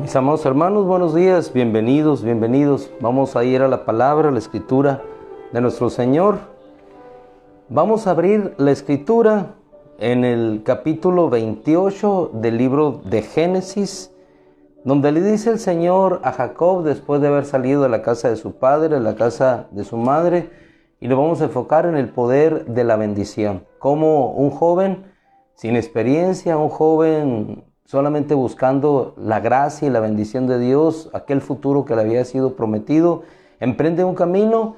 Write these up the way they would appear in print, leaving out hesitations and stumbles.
Mis amados hermanos, buenos días, bienvenidos, bienvenidos. Vamos a ir a la palabra, a la escritura de nuestro Señor. Vamos a abrir la escritura en el capítulo 28 del libro de Génesis, donde le dice el Señor a Jacob, después de haber salido de la casa de su padre, de la casa de su madre, y lo vamos a enfocar en el poder de la bendición. Como un joven sin experiencia, un joven solamente buscando la gracia y la bendición de Dios, aquel futuro que le había sido prometido, emprende un camino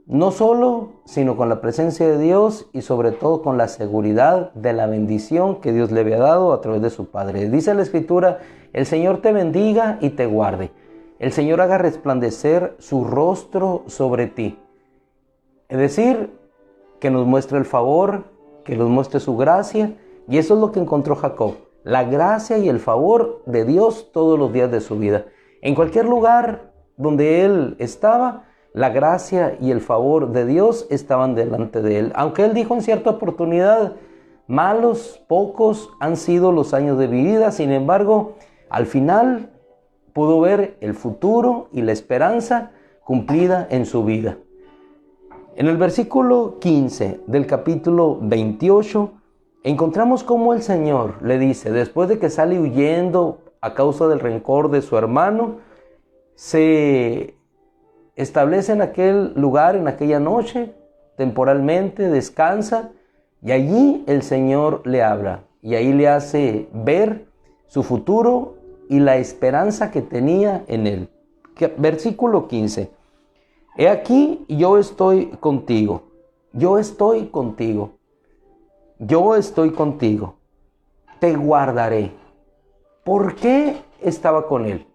no solo, sino con la presencia de Dios y sobre todo con la seguridad de la bendición que Dios le había dado a través de su Padre. Dice la Escritura: el Señor te bendiga y te guarde. El Señor haga resplandecer su rostro sobre ti. Es decir, que nos muestre el favor, que nos muestre su gracia, y eso es lo que encontró Jacob. La gracia y el favor de Dios todos los días de su vida. En cualquier lugar donde él estaba, la gracia y el favor de Dios estaban delante de él. Aunque él dijo en cierta oportunidad: malos, pocos han sido los años de mi vida, sin embargo, al final pudo ver el futuro y la esperanza cumplida en su vida. En el versículo 15 del capítulo 28, encontramos cómo el Señor le dice, después de que sale huyendo a causa del rencor de su hermano, se establece en aquel lugar, en aquella noche, temporalmente, descansa, y allí el Señor le habla, y ahí le hace ver su futuro y la esperanza que tenía en él. Versículo 15. He aquí, yo estoy contigo, yo estoy contigo. Yo estoy contigo, te guardaré. ¿Por qué estaba con él?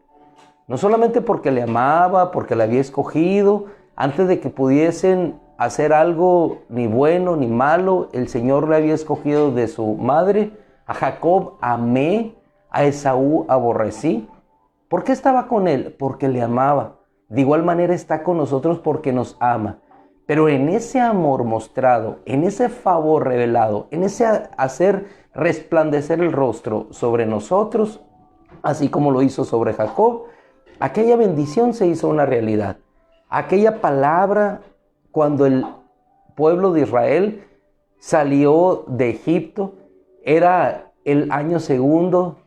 No solamente porque le amaba, porque le había escogido, antes de que pudiesen hacer algo ni bueno ni malo, el Señor le había escogido de su madre. A Jacob amé, a Esaú aborrecí. ¿Por qué estaba con él? Porque le amaba. De igual manera está con nosotros porque nos ama. Pero en ese amor mostrado, en ese favor revelado, en ese hacer resplandecer el rostro sobre nosotros, así como lo hizo sobre Jacob, aquella bendición se hizo una realidad. Aquella palabra, cuando el pueblo de Israel salió de Egipto, era el año segundo,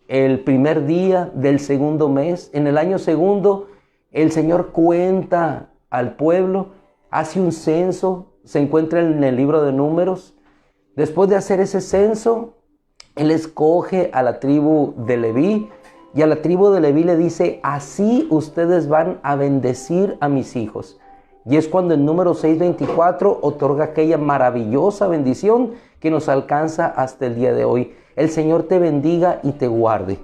el primer día del segundo mes. En el año segundo, el Señor cuenta al pueblo, hace un censo, se encuentra en el libro de Números. Después de hacer ese censo, él escoge a la tribu de Leví, y a la tribu de Leví le dice: así ustedes van a bendecir a mis hijos. Y es cuando en Números 6:24 otorga aquella maravillosa bendición que nos alcanza hasta el día de hoy. El Señor te bendiga y te guarde.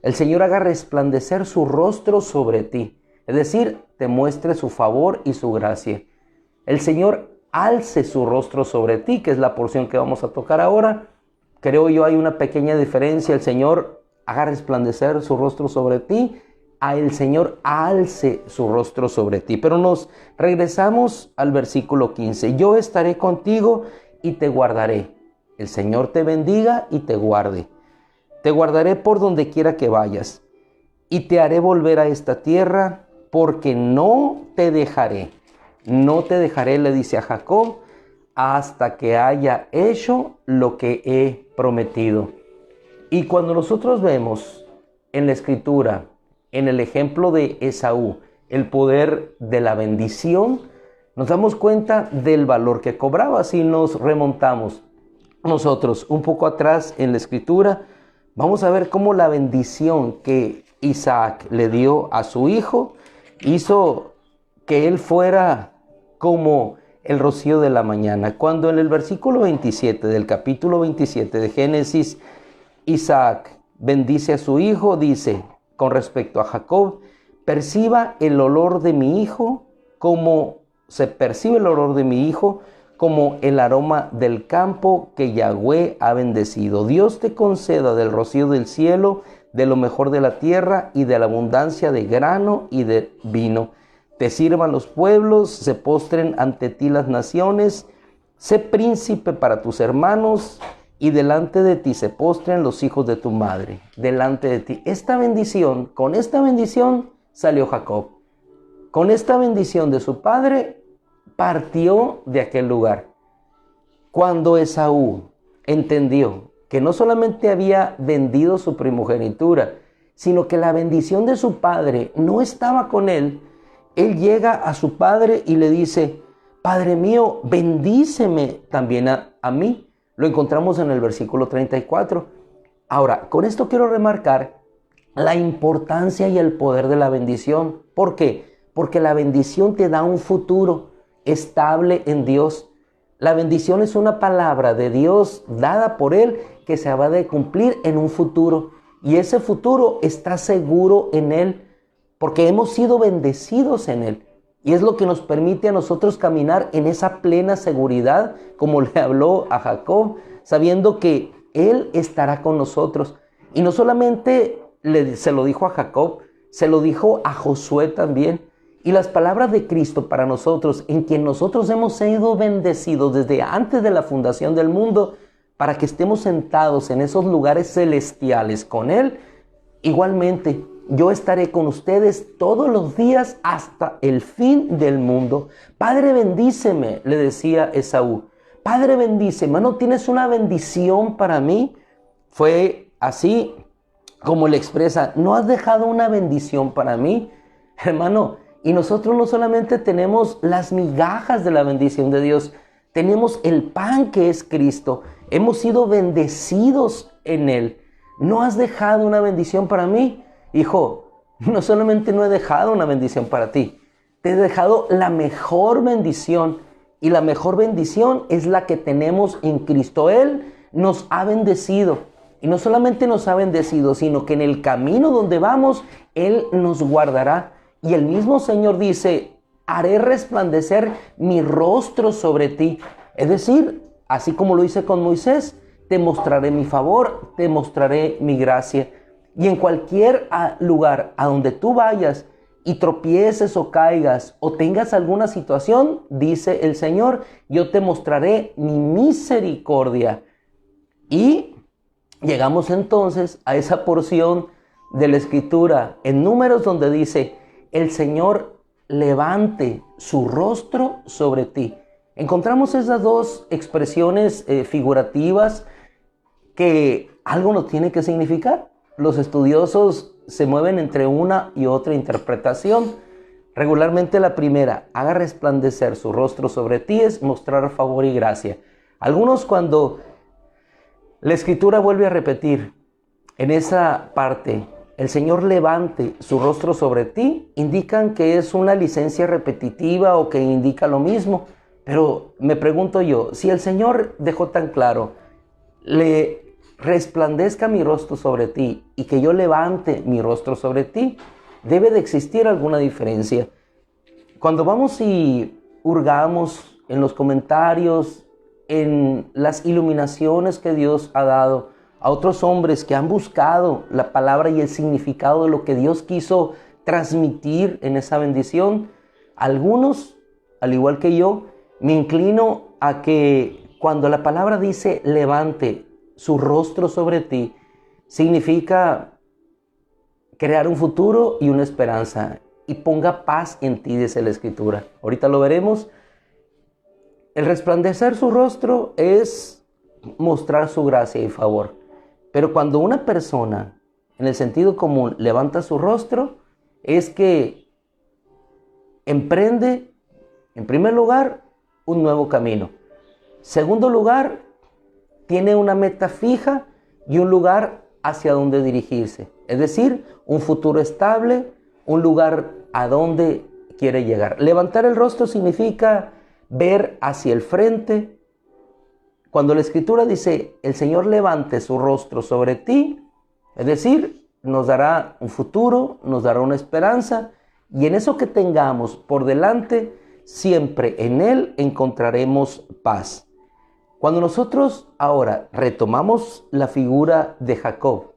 El Señor haga resplandecer su rostro sobre ti. Es decir, te muestre su favor y su gracia. El Señor alce su rostro sobre ti, que es la porción que vamos a tocar ahora. Creo yo hay una pequeña diferencia. El Señor haga resplandecer su rostro sobre ti, a el Señor alce su rostro sobre ti. Pero nos regresamos al versículo 15. Yo estaré contigo y te guardaré. El Señor te bendiga y te guarde. Te guardaré por donde quiera que vayas, y te haré volver a esta tierra, porque no te dejaré, le dice a Jacob, hasta que haya hecho lo que he prometido. Y cuando nosotros vemos en la Escritura, en el ejemplo de Esaú, el poder de la bendición, nos damos cuenta del valor que cobraba. Si nos remontamos nosotros un poco atrás en la Escritura, vamos a ver cómo la bendición que Isaac le dio a su hijo hizo que él fuera como el rocío de la mañana. Cuando en el versículo 27 del capítulo 27 de Génesis, Isaac bendice a su hijo, dice con respecto a Jacob: perciba el olor de mi hijo como se percibe el olor de mi hijo, como el aroma del campo que Yahweh ha bendecido. Dios te conceda del rocío del cielo, de lo mejor de la tierra y de la abundancia de grano y de vino. Te sirvan los pueblos, se postren ante ti las naciones. Sé príncipe para tus hermanos y delante de ti se postren los hijos de tu madre, delante de ti. Esta bendición, con esta bendición salió Jacob. Con esta bendición de su padre partió de aquel lugar. Cuando Esaú entendió que no solamente había vendido su primogenitura, sino que la bendición de su padre no estaba con él, él llega a su padre y le dice: Padre mío, bendíceme también a mí. Lo encontramos en el versículo 34. Ahora, con esto quiero remarcar la importancia y el poder de la bendición. ¿Por qué? Porque la bendición te da un futuro estable en Dios. La bendición es una palabra de Dios dada por Él que se va a cumplir en un futuro. Y ese futuro está seguro en Él, porque hemos sido bendecidos en Él. Y es lo que nos permite a nosotros caminar en esa plena seguridad, como le habló a Jacob, sabiendo que Él estará con nosotros. Y no solamente se lo dijo a Jacob, se lo dijo a Josué también. Y las palabras de Cristo para nosotros, en quien nosotros hemos sido bendecidos desde antes de la fundación del mundo, para que estemos sentados en esos lugares celestiales con Él, igualmente yo estaré con ustedes todos los días hasta el fin del mundo. Padre, bendíceme, le decía Esaú. Padre, bendíceme. ¿No tienes una bendición para mí? Fue así como le expresa: ¿no has dejado una bendición para mí? Hermano, y nosotros no solamente tenemos las migajas de la bendición de Dios, tenemos el pan que es Cristo. Hemos sido bendecidos en Él. ¿No has dejado una bendición para mí? Hijo, no solamente no he dejado una bendición para ti, te he dejado la mejor bendición. Y la mejor bendición es la que tenemos en Cristo. Él nos ha bendecido. Y no solamente nos ha bendecido, sino que en el camino donde vamos, Él nos guardará. Y el mismo Señor dice: haré resplandecer mi rostro sobre ti. Es decir, así como lo hice con Moisés, te mostraré mi favor, te mostraré mi gracia. Y en cualquier lugar a donde tú vayas y tropieces o caigas o tengas alguna situación, dice el Señor, yo te mostraré mi misericordia. Y llegamos entonces a esa porción de la Escritura en Números donde dice: el Señor levante su rostro sobre ti. Encontramos esas dos expresiones figurativas que algo nos tiene que significar. Los estudiosos se mueven entre una y otra interpretación. Regularmente la primera, haga resplandecer su rostro sobre ti, es mostrar favor y gracia. Algunos, cuando la Escritura vuelve a repetir en esa parte, el Señor levante su rostro sobre ti, indican que es una licencia repetitiva o que indica lo mismo. Pero me pregunto yo, si el Señor dejó tan claro, le resplandezca mi rostro sobre ti y que yo levante mi rostro sobre ti, debe de existir alguna diferencia. Cuando vamos y hurgamos en los comentarios, en las iluminaciones que Dios ha dado a otros hombres que han buscado la palabra y el significado de lo que Dios quiso transmitir en esa bendición, algunos, al igual que yo, me inclino a que cuando la palabra dice levante su rostro sobre ti, significa crear un futuro y una esperanza, y ponga paz en ti, dice la Escritura. Ahorita lo veremos. El resplandecer su rostro es mostrar su gracia y favor. Pero cuando una persona, en el sentido común, levanta su rostro, es que emprende, en primer lugar, un nuevo camino. Segundo lugar, tiene una meta fija y un lugar hacia donde dirigirse. Es decir, un futuro estable, un lugar a donde quiere llegar. Levantar el rostro significa ver hacia el frente. Cuando la Escritura dice, el Señor levante su rostro sobre ti, es decir, nos dará un futuro, nos dará una esperanza, y en eso que tengamos por delante, siempre en Él encontraremos paz. Cuando nosotros ahora retomamos la figura de Jacob,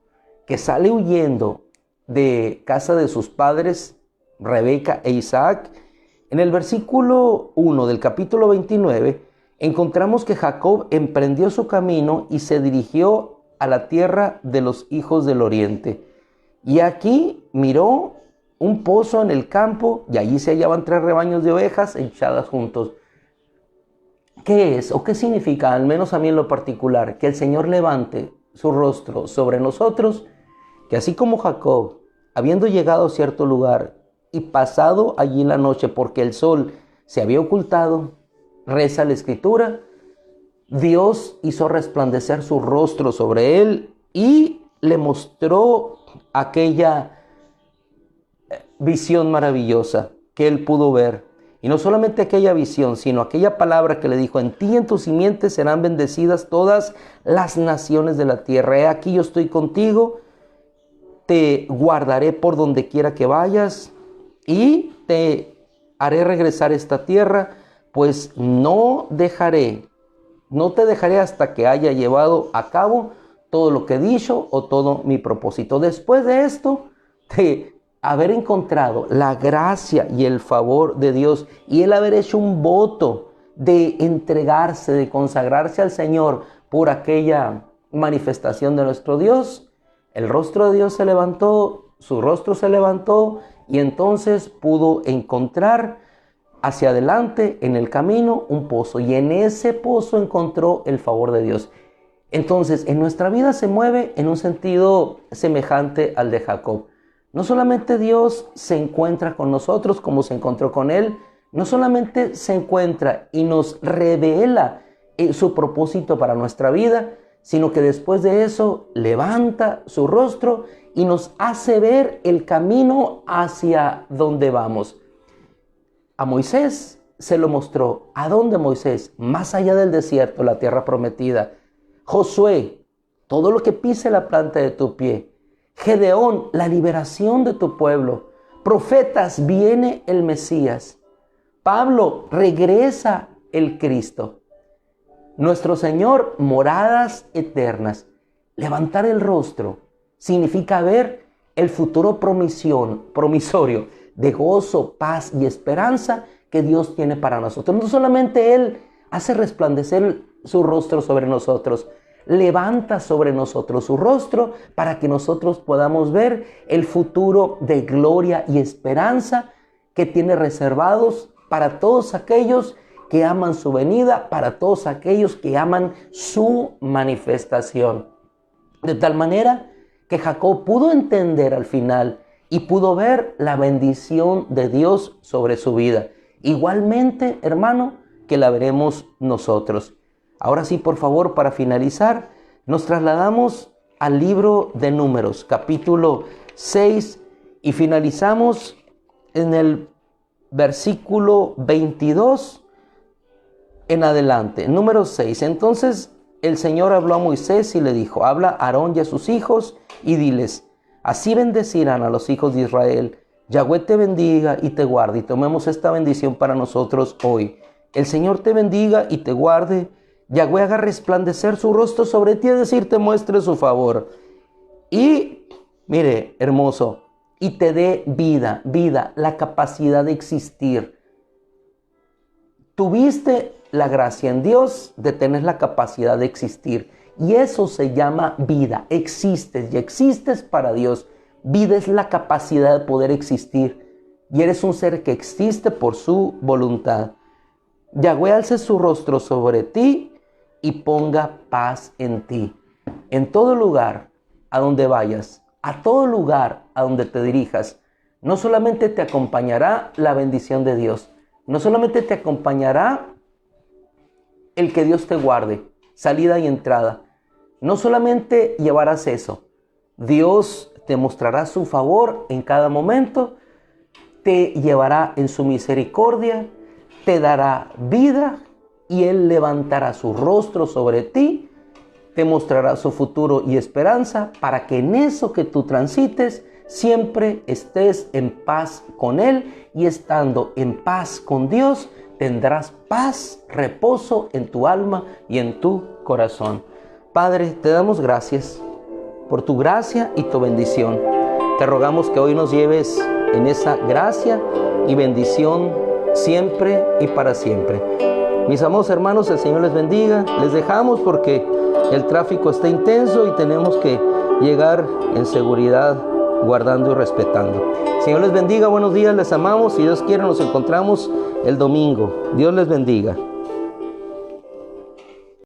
que sale huyendo de casa de sus padres, Rebeca e Isaac, en el versículo 1 del capítulo 29, encontramos que Jacob emprendió su camino y se dirigió a la tierra de los hijos del oriente. Y aquí miró un pozo en el campo y allí se hallaban 3 rebaños de ovejas echadas juntos. ¿Qué es o qué significa, al menos a mí en lo particular, que el Señor levante su rostro sobre nosotros? Que así como Jacob, habiendo llegado a cierto lugar y pasado allí la noche porque el sol se había ocultado, reza la Escritura, Dios hizo resplandecer su rostro sobre él y le mostró aquella visión maravillosa que él pudo ver. Y no solamente aquella visión, sino aquella palabra que le dijo: en ti y en tu simiente serán bendecidas todas las naciones de la tierra. He aquí yo estoy contigo, te guardaré por donde quiera que vayas y te haré regresar a esta tierra, pues no te dejaré hasta que haya llevado a cabo todo lo que he dicho o todo mi propósito. Después de esto, de haber encontrado la gracia y el favor de Dios y el haber hecho un voto de entregarse, de consagrarse al Señor por aquella manifestación de nuestro Dios, el rostro de Dios se levantó, su rostro se levantó y entonces pudo encontrar hacia adelante en el camino un pozo, y en ese pozo encontró el favor de Dios. Entonces, en nuestra vida se mueve en un sentido semejante al de Jacob. No solamente Dios se encuentra con nosotros como se encontró con él, no solamente se encuentra y nos revela su propósito para nuestra vida, sino que después de eso levanta su rostro y nos hace ver el camino hacia donde vamos. A Moisés se lo mostró. ¿A dónde, Moisés? Más allá del desierto, la tierra prometida. Josué, todo lo que pise la planta de tu pie. Gedeón, la liberación de tu pueblo. Profetas, viene el Mesías. Pablo, regresa el Cristo. Nuestro Señor, moradas eternas. Levantar el rostro significa ver el futuro promisorio de gozo, paz y esperanza que Dios tiene para nosotros. No solamente Él hace resplandecer su rostro sobre nosotros, levanta sobre nosotros su rostro para que nosotros podamos ver el futuro de gloria y esperanza que tiene reservados para todos aquellos que aman su venida, para todos aquellos que aman su manifestación. De tal manera que Jacob pudo entender al final y pudo ver la bendición de Dios sobre su vida. Igualmente, hermano, que la veremos nosotros. Ahora sí, por favor, para finalizar, nos trasladamos al libro de Números, capítulo 6, y finalizamos en el versículo 22 en adelante. Número 6. Entonces el Señor habló a Moisés y le dijo: habla a Aarón y a sus hijos y diles: así bendecirán a los hijos de Israel. Yahweh te bendiga y te guarde. Y tomemos esta bendición para nosotros hoy. El Señor te bendiga y te guarde. Yahweh haga resplandecer su rostro sobre ti, es decir, te muestre su favor. Y, mire, hermoso, y te dé vida, la capacidad de existir. Tuviste la gracia en Dios de tener la capacidad de existir. Y eso se llama vida. Existes y existes para Dios. Vida es la capacidad de poder existir. Y eres un ser que existe por su voluntad. Yahweh alce su rostro sobre ti y ponga paz en ti. En todo lugar a donde vayas, a todo lugar a donde te dirijas, no solamente te acompañará la bendición de Dios, no solamente te acompañará el que Dios te guarde, salida y entrada. No solamente llevarás eso, Dios te mostrará su favor en cada momento, te llevará en su misericordia, te dará vida y Él levantará su rostro sobre ti, te mostrará su futuro y esperanza para que en eso que tú transites siempre estés en paz con Él, y estando en paz con Dios tendrás paz, reposo en tu alma y en tu corazón. Padre, te damos gracias por tu gracia y tu bendición. Te rogamos que hoy nos lleves en esa gracia y bendición siempre y para siempre. Mis amados hermanos, el Señor les bendiga. Les dejamos porque el tráfico está intenso y tenemos que llegar en seguridad, guardando y respetando. Señor les bendiga, buenos días, les amamos. Si Dios quiere, nos encontramos el domingo. Dios les bendiga.